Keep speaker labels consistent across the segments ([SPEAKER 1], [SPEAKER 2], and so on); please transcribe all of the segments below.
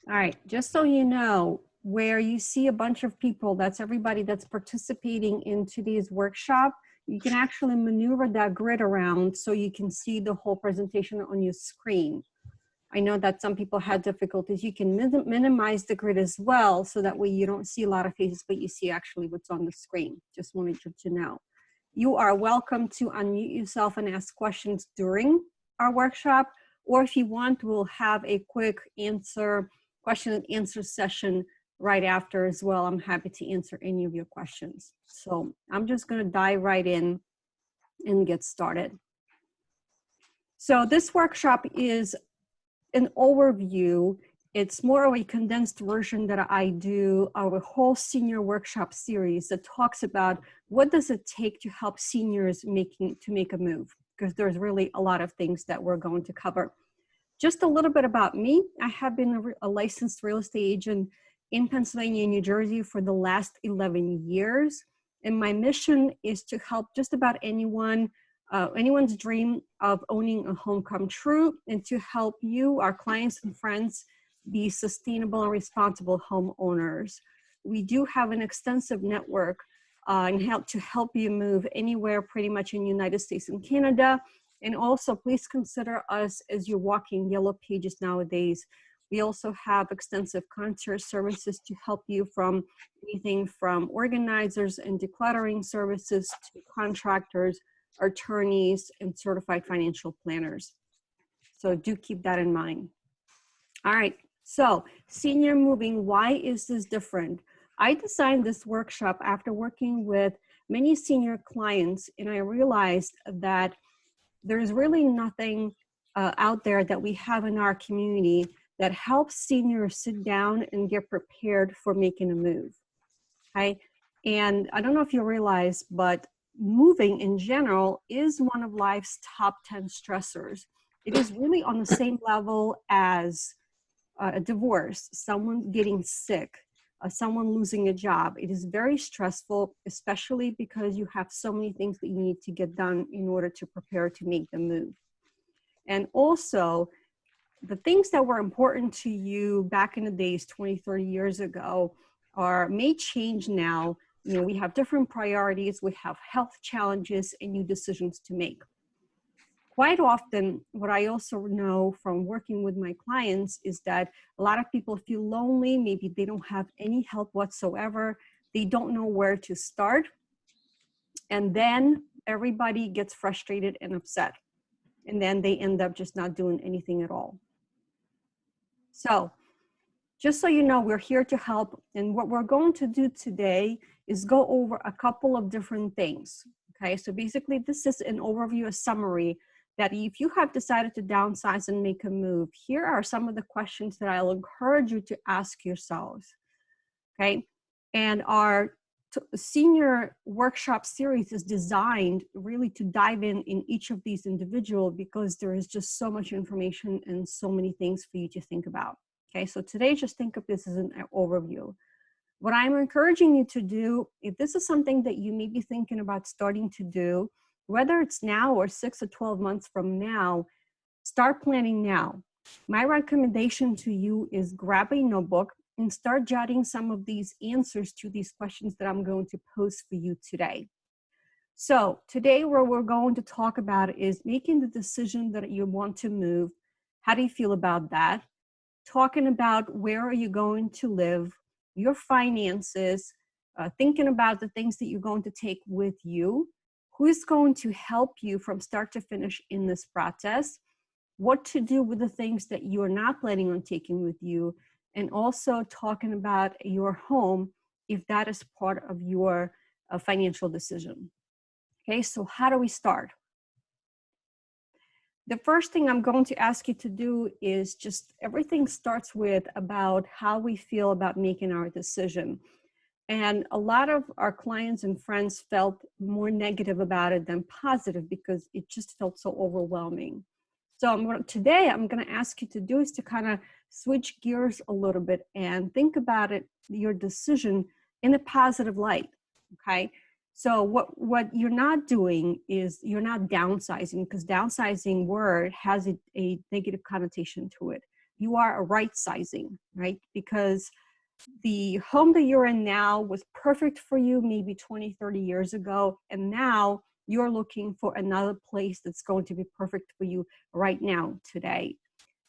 [SPEAKER 1] All right, just so you know, where you see a bunch of people, that's everybody that's participating in today's workshop, you can actually maneuver that grid around so you can see the whole presentation on your screen. I know that some people had difficulties. You can minimize the grid as well, so that way you don't see a lot of faces, but you see actually what's on the screen. Just wanted you to know. You are welcome to unmute yourself and ask questions during our workshop, or if you want, we'll have a quick question and answer session right after as well. I'm happy to answer any of your questions. So I'm just gonna dive right in and get started. So this workshop is an overview. It's more of a condensed version that I do of a whole senior workshop series that talks about what does it take to help seniors make a move, because there's really a lot of things that we're going to cover. Just a little bit about me. I have been a licensed real estate agent in Pennsylvania and New Jersey for the last 11 years. And my mission is to help just about anyone, anyone's dream of owning a home come true, and to help you, our clients and friends, be sustainable and responsible homeowners. We do have an extensive network and help you move anywhere pretty much in the United States and Canada. And also, please consider us as your walking yellow pages nowadays. We also have extensive concierge services to help you from anything from organizers and decluttering services to contractors, attorneys, and certified financial planners. So do keep that in mind. All right, so senior moving, why is this different? I designed this workshop after working with many senior clients, and I realized that there's really nothing out there that we have in our community that helps seniors sit down and get prepared for making a move, okay? And I don't know if you realize, but moving in general is one of life's top 10 stressors. It is really on the same level as a divorce, someone getting sick, someone losing a job. It is very stressful, especially because you have so many things that you need to get done in order to prepare to make the move. And also, the things that were important to you back in the days, 20, 30 years ago, may change now. You know, we have different priorities, we have health challenges and new decisions to make. Quite often, what I also know from working with my clients is that a lot of people feel lonely. Maybe they don't have any help whatsoever. They don't know where to start. And then everybody gets frustrated and upset. And then they end up just not doing anything at all. So just so you know, we're here to help. And what we're going to do today is go over a couple of different things. Okay, so basically this is an overview, a summary, that if you have decided to downsize and make a move, here are some of the questions that I'll encourage you to ask yourselves, okay? And our senior workshop series is designed really to dive in each of these individual, because there is just so much information and so many things for you to think about, okay? So today, just think of this as an overview. What I'm encouraging you to do, if this is something that you may be thinking about starting to do, whether it's now or 6 or 12 months from now, start planning now. My recommendation to you is grab a notebook and start jotting some of these answers to these questions that I'm going to pose for you today. So today what we're going to talk about is making the decision that you want to move. How do you feel about that? Talking about where are you going to live, your finances, thinking about the things that you're going to take with you, who is going to help you from start to finish in this process, what to do with the things that you're not planning on taking with you, and also talking about your home if that is part of your financial decision. Okay, so how do we start? The first thing I'm going to ask you to do is just, everything starts with about how we feel about making our decision. And a lot of our clients and friends felt more negative about it than positive because it just felt so overwhelming. So today I'm going to ask you to do is to kind of switch gears a little bit and think about it, your decision in a positive light, okay? So what you're not doing is you're not downsizing, because downsizing word has a negative connotation to it. you are right sizing, right? Because the home that you're in now was perfect for you maybe 20, 30 years ago. And now you're looking for another place that's going to be perfect for you right now, today.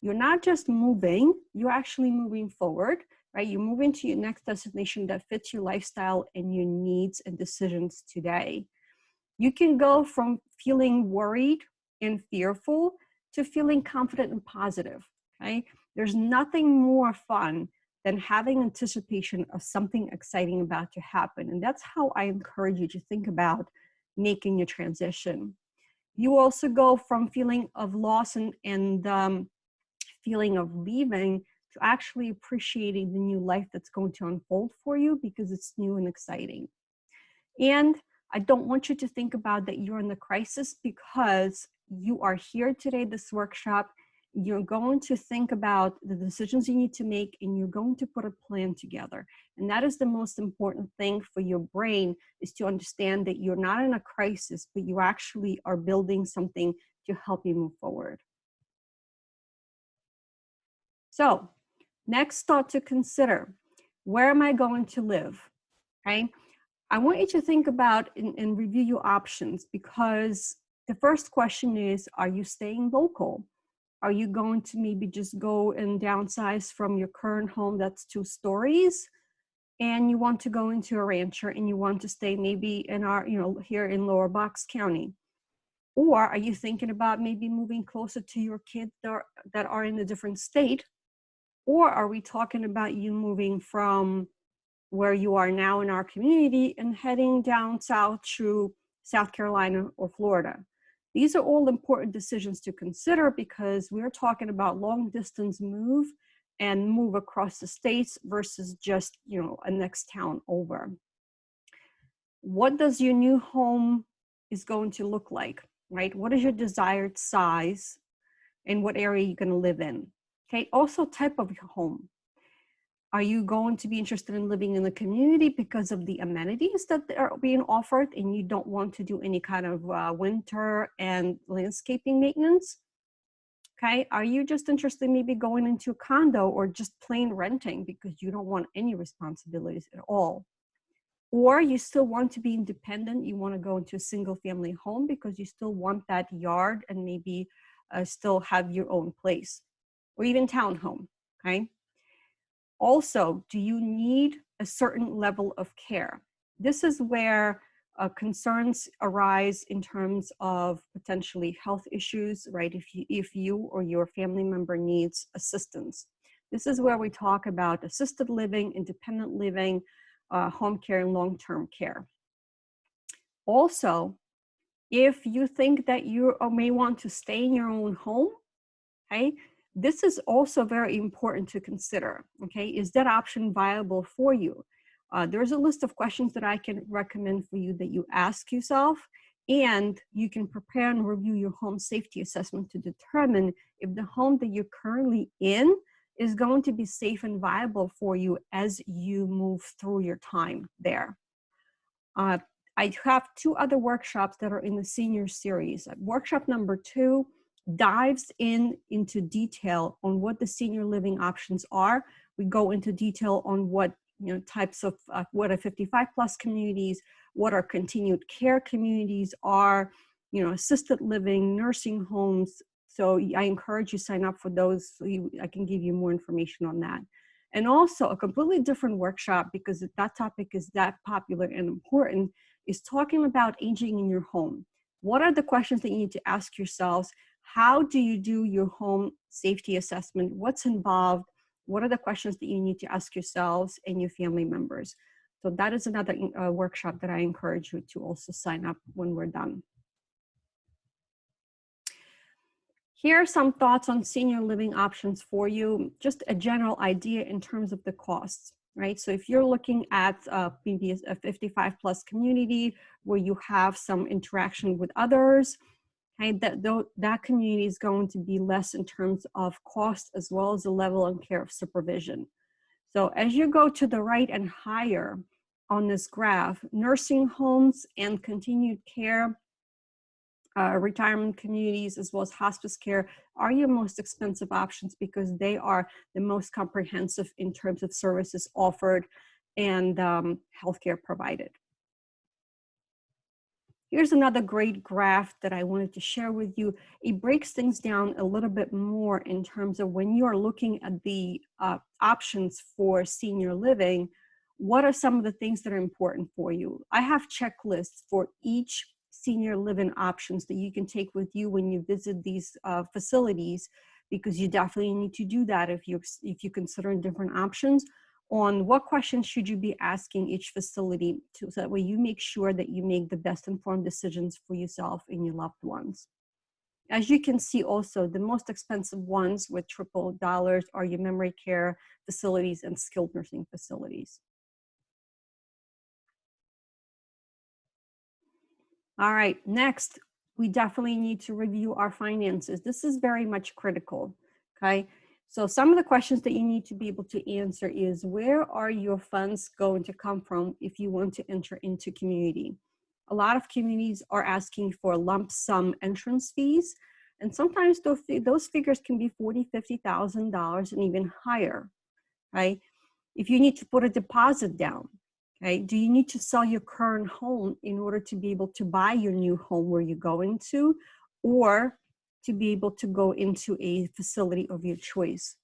[SPEAKER 1] You're not just moving, you're actually moving forward, right? You move into your next destination that fits your lifestyle and your needs and decisions today. You can go from feeling worried and fearful to feeling confident and positive, okay? There's nothing more fun than having anticipation of something exciting about to happen. And that's how I encourage you to think about making your transition. You also go from feeling of loss and feeling of leaving to actually appreciating the new life that's going to unfold for you because it's new and exciting. And I don't want you to think about that you're in the crisis, because you are here today, this workshop. You're going to think about the decisions you need to make, and you're going to put a plan together. And that is the most important thing for your brain, is to understand that you're not in a crisis, but you actually are building something to help you move forward. So, next thought to consider: where am I going to live? Okay. I want you to think about and review your options, because the first question is, are you staying local? Are you going to maybe just go and downsize from your current home that's 2 stories, and you want to go into a rancher and you want to stay maybe in our, here in Lower Bucks County? Or are you thinking about maybe moving closer to your kids that are in a different state? Or are we talking about you moving from where you are now in our community and heading down south to South Carolina or Florida? These are all important decisions to consider, because we're talking about long distance move and move across the states versus just, a next town over. What does your new home is going to look like, right? What is your desired size, and what area you're going to live in? Okay, also type of your home. Are you going to be interested in living in the community because of the amenities that are being offered, and you don't want to do any kind of winter and landscaping maintenance? Okay, are you just interested in maybe going into a condo or just plain renting because you don't want any responsibilities at all? Or you still want to be independent, you want to go into a single family home because you still want that yard and maybe still have your own place, or even townhome, okay? Also, do you need a certain level of care? This is where concerns arise in terms of potentially health issues, right? If you or your family member needs assistance. This is where we talk about assisted living, independent living, home care, and long-term care. Also, if you think that you may want to stay in your own home, okay, this is also very important to consider, okay? Is that option viable for you? There's a list of questions that I can recommend for you that you ask yourself, and you can prepare and review your home safety assessment to determine if the home that you're currently in is going to be safe and viable for you as you move through your time there. I have 2 other workshops that are in the senior series. Workshop number 2 dives into detail on what the senior living options are. We go into detail on what types of what are 55 plus communities, what are continued care communities are, assisted living, nursing homes. So I encourage you to sign up for those so I can give you more information on that. And also a completely different workshop, because that topic is that popular and important, is talking about aging in your home. What are the questions that you need to ask yourselves? How do you do your home safety assessment? What's involved? What are the questions that you need to ask yourselves and your family members? So that is another workshop that I encourage you to also sign up when we're done. Here are some thoughts on senior living options for you, just a general idea in terms of the costs, right? So if you're looking at maybe a 55 plus community where you have some interaction with others, okay, that community is going to be less in terms of cost, as well as the level and care of supervision. So as you go to the right and higher on this graph, nursing homes and continued care retirement communities as well as hospice care are your most expensive options because they are the most comprehensive in terms of services offered and healthcare provided. Here's another great graph that I wanted to share with you. It breaks things down a little bit more in terms of when you are looking at the options for senior living, what are some of the things that are important for you? I have checklists for each senior living options that you can take with you when you visit these facilities, because you definitely need to do that if you consider different options on what questions should you be asking each facility to, so that way you make sure that you make the best informed decisions for yourself and your loved ones. As you can see also, the most expensive ones with triple dollars are your memory care facilities and skilled nursing facilities. All right, next, we definitely need to review our finances. This is very much critical, okay? So some of the questions that you need to be able to answer is, where are your funds going to come from if you want to enter into community? A lot of communities are asking for lump sum entrance fees, and sometimes those figures can be $40,000, $50,000 and even higher, right? If you need to put a deposit down, okay, do you need to sell your current home in order to be able to buy your new home where you're going to, or to be able to go into a facility of your choice?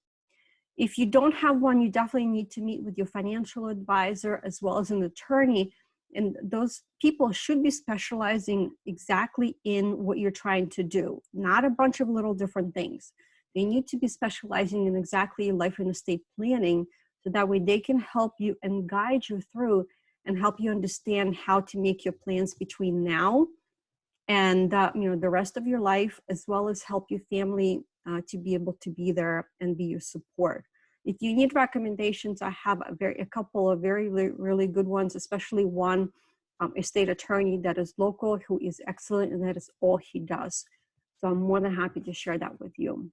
[SPEAKER 1] If you don't have one, you definitely need to meet with your financial advisor as well as an attorney. And those people should be specializing exactly in what you're trying to do, not a bunch of little different things. They need to be specializing in exactly life and estate planning, so that way they can help you and guide you through and help you understand how to make your plans between now and the rest of your life, as well as help your family to be able to be there and be your support. If you need recommendations, I have a couple of very, really good ones, especially one estate attorney that is local, who is excellent, and that is all he does. So I'm more than happy to share that with you.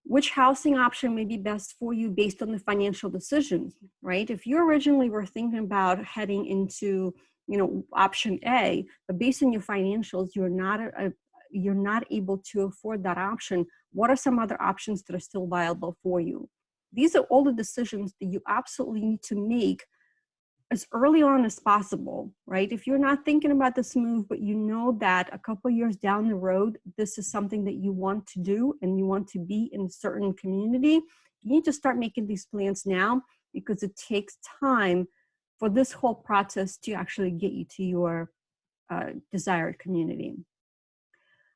[SPEAKER 1] Which housing option may be best for you based on the financial decisions, right? If you originally were thinking about heading into, option A, but based on your financials, you're not able to afford that option, what are some other options that are still viable for you? These are all the decisions that you absolutely need to make as early on as possible, right? If you're not thinking about this move, but you know that a couple of years down the road, this is something that you want to do and you want to be in a certain community, you need to start making these plans now, because it takes time for this whole process to actually get you to your desired community.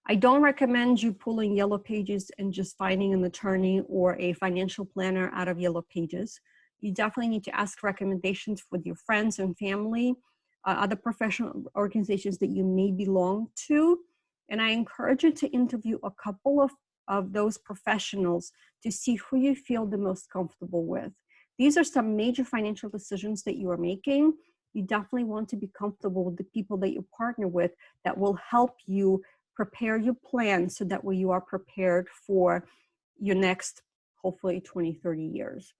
[SPEAKER 1] I don't recommend you pulling Yellow Pages and just finding an attorney or a financial planner out of Yellow Pages. You definitely need to ask recommendations with your friends and family, other professional organizations that you may belong to. And I encourage you to interview a couple of those professionals to see who you feel the most comfortable with. These are some major financial decisions that you are making. You definitely want to be comfortable with the people that you partner with that will help you prepare your plan, so that way you are prepared for your next, hopefully 20, 30 years.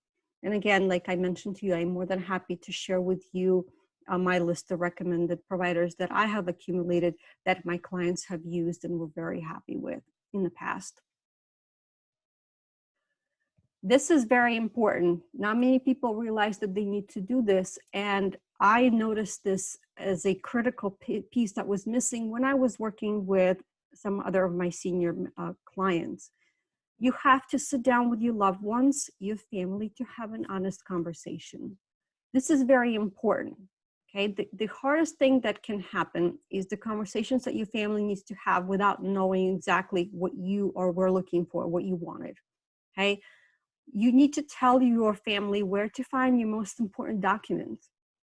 [SPEAKER 1] And again, like I mentioned to you, I'm more than happy to share with you my list of recommended providers that I have accumulated, that my clients have used and were very happy with in the past. This is very important. Not many people realize that they need to do this. And I noticed this as a critical piece that was missing when I was working with some other of my senior clients. You have to sit down with your loved ones, your family, to have an honest conversation. This is very important. Okay, the hardest thing that can happen is the conversations that your family needs to have without knowing exactly what you were looking for, what you wanted. Okay. You need to tell your family where to find your most important documents: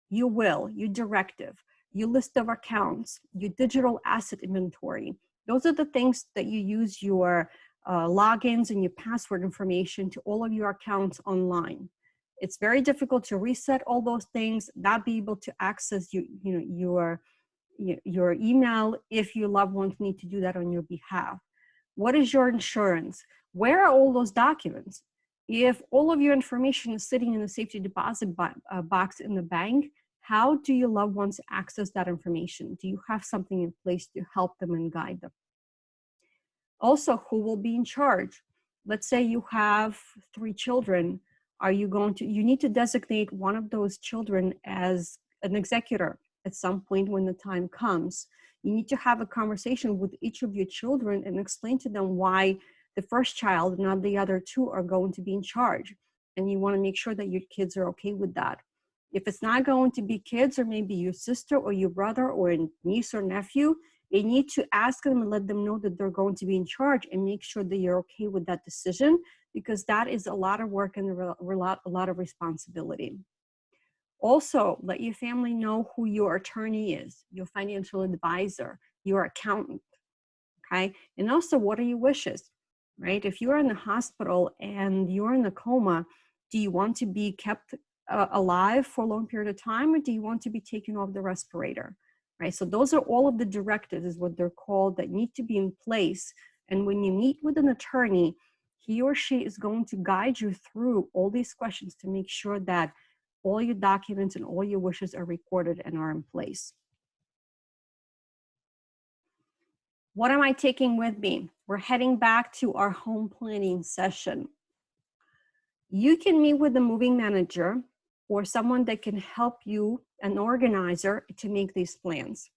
[SPEAKER 1] your will, your directive, your list of accounts, your digital asset inventory. Those are the things that you use your logins and your password information to all of your accounts online. It's very difficult to reset all those things, not be able to access your email if your loved ones need to do that on your behalf. What is your insurance? Where are all those documents? If all of your information is sitting in the safety deposit box in the bank, How do your loved ones access that information? Do you have something in place to help them and guide them? Also, who will be in charge? Let's say you have 3 children. Are you going to, you need to designate one of those children as an executor at some point when the time comes. You need to have a conversation with each of your children and explain to them why the first child, not the other two, are going to be in charge. And you want to make sure that your kids are okay with that. If it's not going to be kids, or maybe your sister or your brother or a niece or nephew, you need to ask them and let them know that they're going to be in charge, and make sure that you're okay with that decision, because that is a lot of work and a lot of responsibility. Also, let your family know who your attorney is, your financial advisor, your accountant, okay? And also, what are your wishes, right? If you're in the hospital and you're in a coma, do you want to be kept alive for a long period of time, or do you want to be taken off the respirator, right? So those are all of the directives, is what they're called, that need to be in place. And when you meet with an attorney, he or she is going to guide you through all these questions to make sure that all your documents and all your wishes are recorded and are in place. What am I taking with me? We're heading back to our home planning session. You can meet with a moving manager or someone that can help you, an organizer, to make these plans.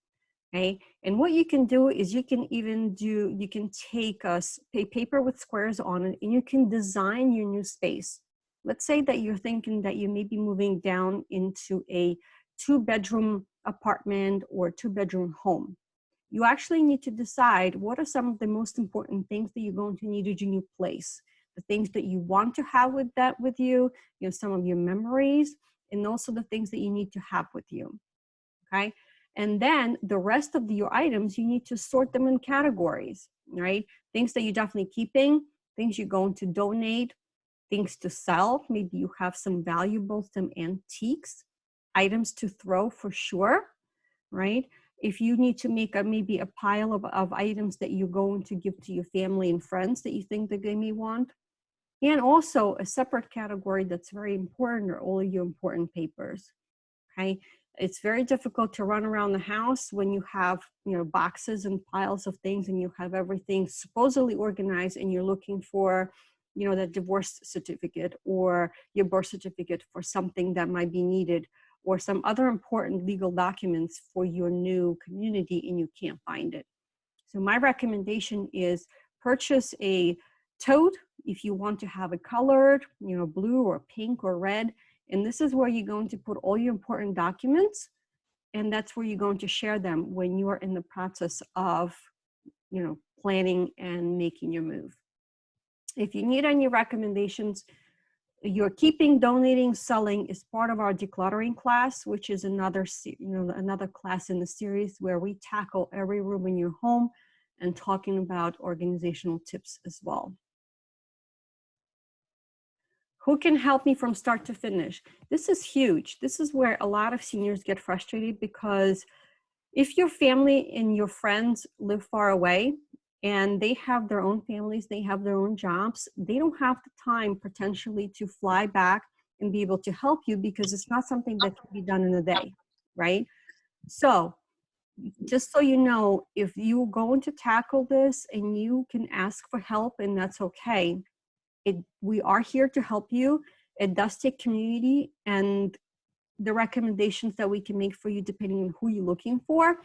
[SPEAKER 1] Okay? And what you can do is you can take a paper with squares on it, and you can design your new space. Let's say that you're thinking that you may be moving down into a 2-bedroom apartment or 2-bedroom home. You actually need to decide what are some of the most important things that you're going to need in your new place, the things that you want to have with you, some of your memories, and also the things that you need to have with you, okay? And then the rest of your items, you need to sort them in categories, right? Things that you're definitely keeping, things you're going to donate, things to sell. Maybe you have some valuables, some antiques, items to throw for sure, right? If you need to make maybe a pile of items that you're going to give to your family and friends that you think that they may want. And also a separate category that's very important are all of your important papers, okay? It's very difficult to run around the house when you have, boxes and piles of things, and you have everything supposedly organized, and you're looking for, the divorce certificate or your birth certificate for something that might be needed, or some other important legal documents for your new community, and you can't find it. So my recommendation is purchase a tote if you want to have it colored, blue or pink or red. And this is where you're going to put all your important documents, and that's where you're going to share them when you are in the process of, planning and making your move. If you need any recommendations, your keeping, donating, selling is part of our decluttering class, which is another class in the series where we tackle every room in your home and talking about organizational tips as well. Who can help me from start to finish? This is huge. This is where a lot of seniors get frustrated, because if your family and your friends live far away and they have their own families, they have their own jobs, they don't have the time potentially to fly back and be able to help you, because it's not something that can be done in a day, right? So just so you know, if you're going to tackle this, and you can ask for help, and that's okay. We are here to help you. It does take community and the recommendations that we can make for you, depending on who you're looking for.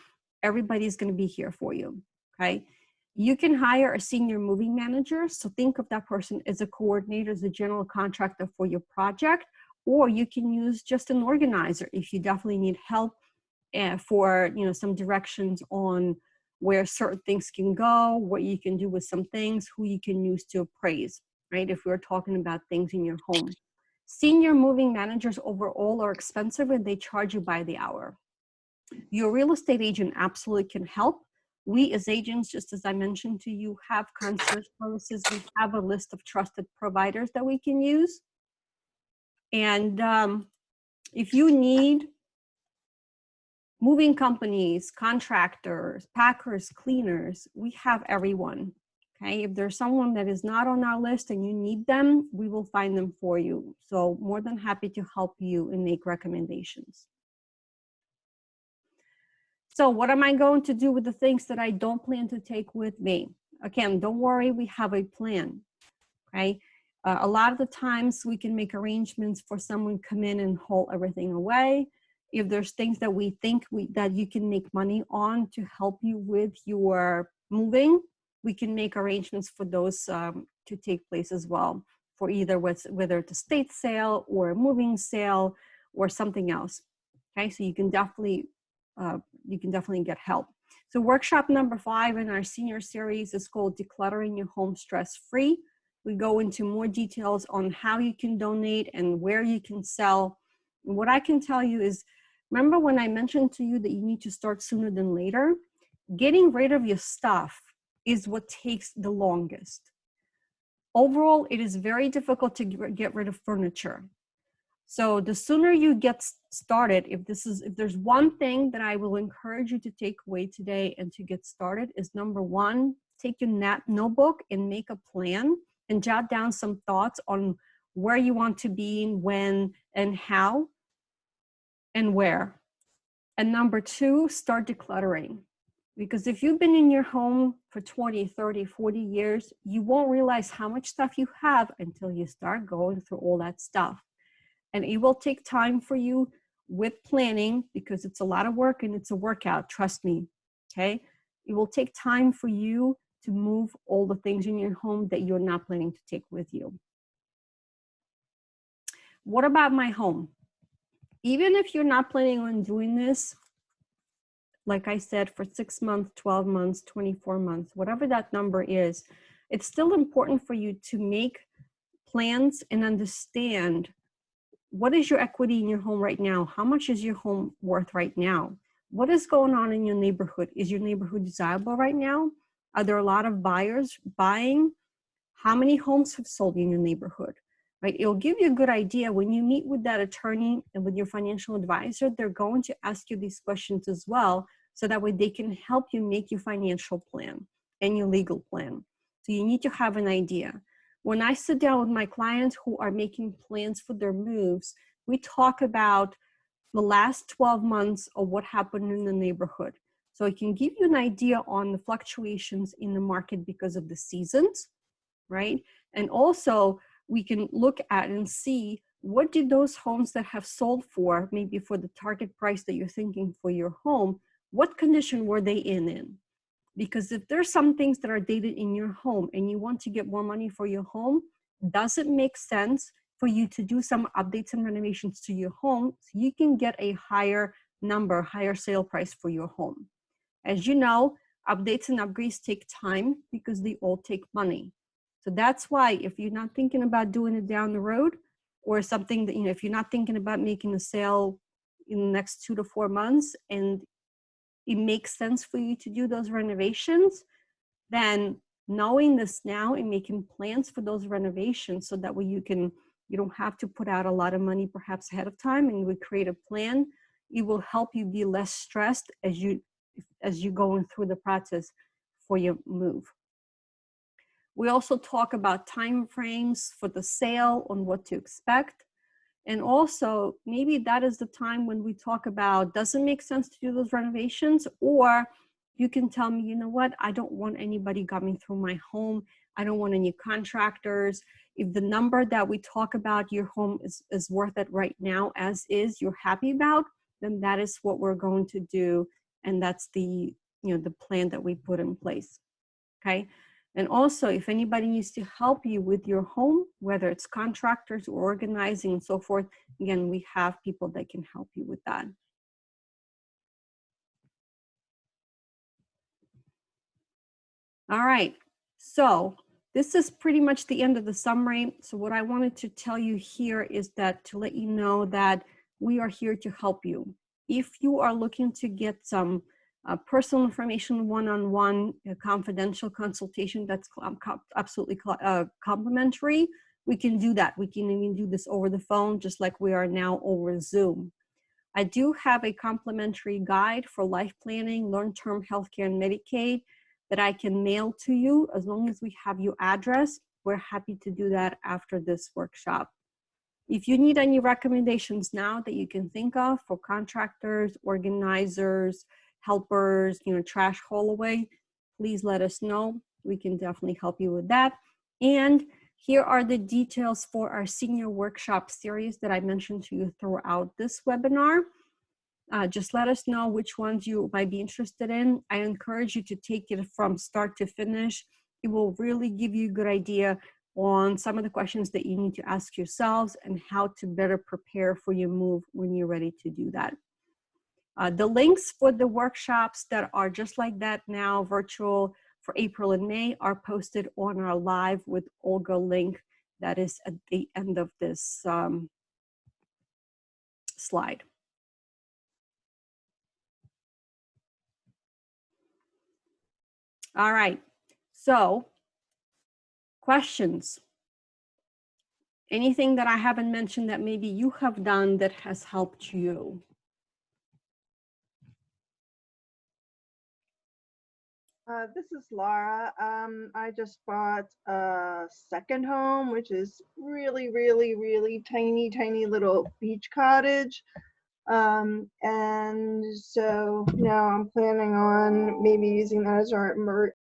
[SPEAKER 1] Everybody's going to be here for you, okay? You can hire a senior moving manager. So think of that person as a coordinator, as a general contractor for your project, or you can use just an organizer if you definitely need help for some directions on where certain things can go, what you can do with some things, who you can use to appraise, right? If we're talking about things in your home. Senior moving managers overall are expensive, and they charge you by the hour. Your real estate agent absolutely can help. We as agents, just as I mentioned to you, have concierge services. We have a list of trusted providers that we can use. And if you need moving companies, contractors, packers, cleaners, we have everyone. Okay, if there's someone that is not on our list and you need them, we will find them for you. So more than happy to help you and make recommendations. So what am I going to do with the things that I don't plan to take with me? Again, don't worry, we have a plan, okay? A lot of the times we can make arrangements for someone come in and haul everything away. If there's things that we think that you can make money on to help you with your moving, we can make arrangements for those to take place as well, for either whether it's a estate sale or a moving sale or something else. Okay, so you can definitely get help. So workshop number 5 in our senior series is called Decluttering Your Home Stress-Free. We go into more details on how you can donate and where you can sell. And what I can tell you is, remember when I mentioned to you that you need to start sooner than later? Getting rid of your stuff is what takes the longest. Overall, it is very difficult to get rid of furniture. So the sooner you get started, if there's one thing that I will encourage you to take away today and to get started is, number 1, take your notebook and make a plan and jot down some thoughts on where you want to be, when and how and where. And number 2, start decluttering. Because if you've been in your home for 20, 30, 40 years, you won't realize how much stuff you have until you start going through all that stuff. And it will take time for you with planning, because it's a lot of work and it's a workout, trust me, okay? It will take time for you to move all the things in your home that you're not planning to take with you. What about my home? Even if you're not planning on doing this, like I said, for 6 months, 12 months, 24 months, whatever that number is, it's still important for you to make plans and understand what is your equity in your home right now? How much is your home worth right now? What is going on in your neighborhood? Is your neighborhood desirable right now? Are there a lot of buyers buying? How many homes have sold in your neighborhood? Right? It'll give you a good idea when you meet with that attorney and with your financial advisor. They're going to ask you these questions as well, so that way they can help you make your financial plan and your legal plan. So you need to have an idea. When I sit down with my clients who are making plans for their moves, we talk about the last 12 months of what happened in the neighborhood. So it can give you an idea on the fluctuations in the market because of the seasons, right? And also we can look at and see, what did those homes that have sold for, maybe for the target price that you're thinking for your home, what condition were they in? Because if there's some things that are dated in your home and you want to get more money for your home, does it make sense for you to do some updates and renovations to your home so you can get a higher number, higher sale price for your home? As you know, updates and upgrades take time because they all take money. So that's why if you're not thinking about doing it down the road, or something that, if you're not thinking about making a sale in the next 2 to 4 months and it makes sense for you to do those renovations, then knowing this now and making plans for those renovations, so that way you don't have to put out a lot of money perhaps ahead of time, and we create a plan, it will help you be less stressed as you're going through the process for your move. We also talk about time frames for the sale, on what to expect. And also, maybe that is the time when we talk about, does it make sense to do those renovations? Or you can tell me, you know what, I don't want anybody coming through my home. I don't want any contractors. If the number that we talk about your home is worth it right now, as is, you're happy about, then that is what we're going to do. And that's the plan that we put in place, okay? And also, if anybody needs to help you with your home, whether it's contractors or organizing and so forth, again, we have people that can help you with that. All right, so this is pretty much the end of the summary. So what I wanted to tell you here is that, to let you know that we are here to help you. If you are looking to get some personal information, one-on-one, confidential consultation that's absolutely complimentary, we can do that. We can even do this over the phone, just like we are now over Zoom. I do have a complimentary guide for life planning, long-term healthcare, and Medicaid that I can mail to you. As long as we have your address, we're happy to do that after this workshop. If you need any recommendations now that you can think of for contractors, organizers, helpers, trash haul away, please let us know. We can definitely help you with that. And here are the details for our senior workshop series that I mentioned to you throughout this webinar. Just let us know which ones you might be interested in. I encourage you to take it from start to finish. It will really give you a good idea on some of the questions that you need to ask yourselves and how to better prepare for your move when you're ready to do that. The links for the workshops that are just like that now, virtual for April and May, are posted on our Live with Olga link that is at the end of this slide. All right, so questions? Anything that I haven't mentioned that maybe you have done that has helped you?
[SPEAKER 2] This is Laura. I just bought a second home, which is really, really, really tiny, tiny little beach cottage. And so now I'm planning on maybe using that as our